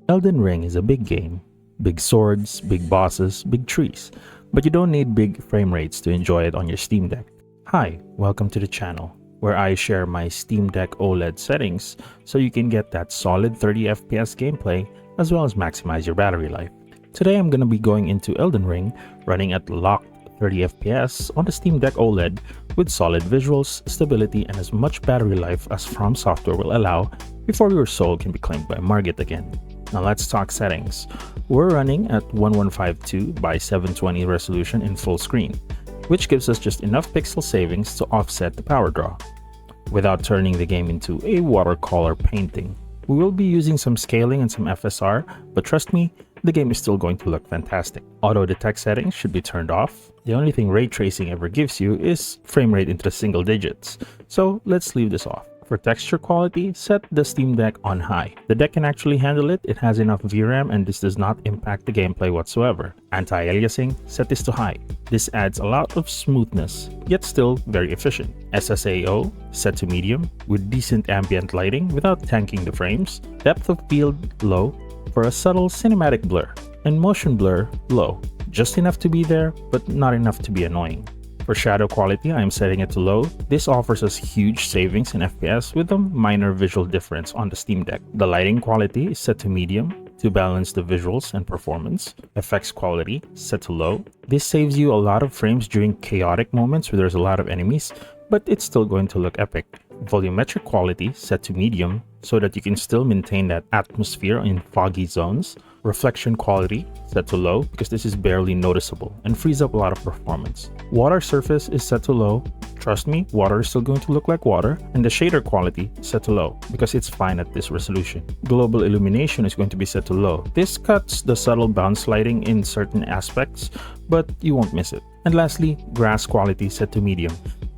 Elden Ring is a big game. Big swords, big bosses, big trees. But you don't need big frame rates to enjoy it on your Steam Deck. Hi, welcome to the channel, where I share my Steam Deck OLED settings so you can get that solid 30 FPS gameplay as well as maximize your battery life. Today I'm going to be going into Elden Ring running at locked 30 FPS on the Steam Deck OLED with solid visuals, stability, and as much battery life as From Software will allow before your soul can be claimed by Margit again. Now let's talk settings. We're running at 1152 by 720 resolution in full screen, which gives us just enough pixel savings to offset the power draw, without turning the game into a watercolor painting. We will be using some scaling and some FSR, but trust me, the game is still going to look fantastic. Auto detect settings should be turned off. The only thing ray tracing ever gives you is frame rate into the single digits, so let's leave this off. For texture quality, set the Steam Deck on high. The deck can actually handle it, it has enough VRAM, and this does not impact the gameplay whatsoever. Anti-aliasing, set this to high. This adds a lot of smoothness, yet still very efficient. SSAO, set to medium, with decent ambient lighting without tanking the frames. Depth of field, low, for a subtle cinematic blur. And motion blur, low. Just enough to be there, but not enough to be annoying. For shadow quality, I am setting it to low. This offers us huge savings in FPS with a minor visual difference on the Steam Deck. The lighting quality is set to medium to balance the visuals and performance. Effects quality set to low. This saves you a lot of frames during chaotic moments where there's a lot of enemies, but it's still going to look epic. Volumetric quality set to medium so that you can still maintain that atmosphere in foggy zones. Reflection quality set to low because this is barely noticeable and frees up a lot of performance. Water surface is set to low. Trust me, water is still going to look like water. And the shader quality set to low because it's fine at this resolution. Global illumination is going to be set to low. This cuts the subtle bounce lighting in certain aspects, but you won't miss it. And lastly, grass quality set to medium.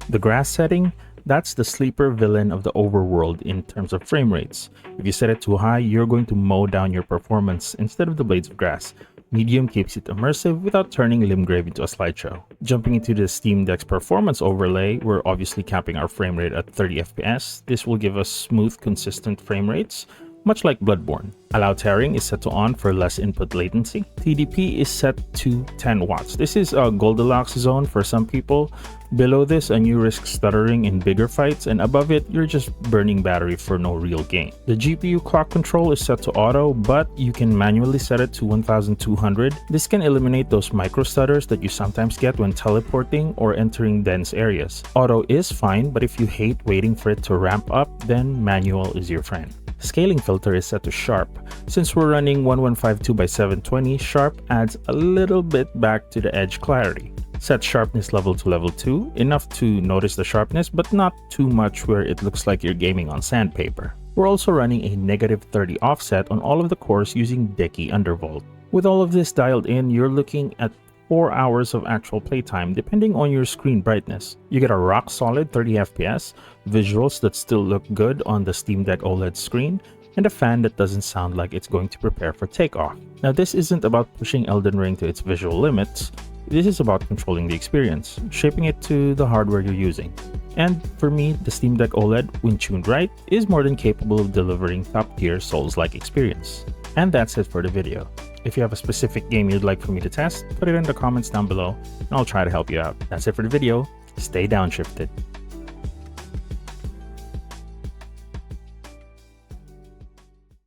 The grass setting, that's the sleeper villain of the overworld in terms of frame rates. If you set it too high, you're going to mow down your performance instead of the blades of grass. Medium keeps it immersive without turning Limgrave into a slideshow. Jumping into the Steam Deck's performance overlay, we're obviously capping our frame rate at 30 FPS. This will give us smooth, consistent frame rates, much like Bloodborne. Allow tearing is set to on for less input latency. TDP is set to 10 watts. This is a Goldilocks zone for some people. Below this, and you risk stuttering in bigger fights, and above it, you're just burning battery for no real gain. The GPU clock control is set to auto, but you can manually set it to 1200. This can eliminate those micro stutters that you sometimes get when teleporting or entering dense areas. Auto is fine, but if you hate waiting for it to ramp up, then manual is your friend. Scaling filter is set to sharp. Since we're running 1152 by 720, sharp adds a little bit back to the edge clarity. Set sharpness level to level 2, enough to notice the sharpness, but not too much where it looks like you're gaming on sandpaper. We're also running a negative 30 offset on all of the cores using Decky Undervolt. With all of this dialed in, you're looking at 4 hours of actual playtime depending on your screen brightness. You get a rock solid 30 FPS, visuals that still look good on the Steam Deck OLED screen, and a fan that doesn't sound like it's going to prepare for takeoff. Now this isn't about pushing Elden Ring to its visual limits, this is about controlling the experience, shaping it to the hardware you're using. And for me, the Steam Deck OLED, when tuned right, is more than capable of delivering top-tier Souls-like experience. And that's it for the video. If you have a specific game you'd like for me to test, put it in the comments down below, and I'll try to help you out. That's it for the video. Stay downshifted.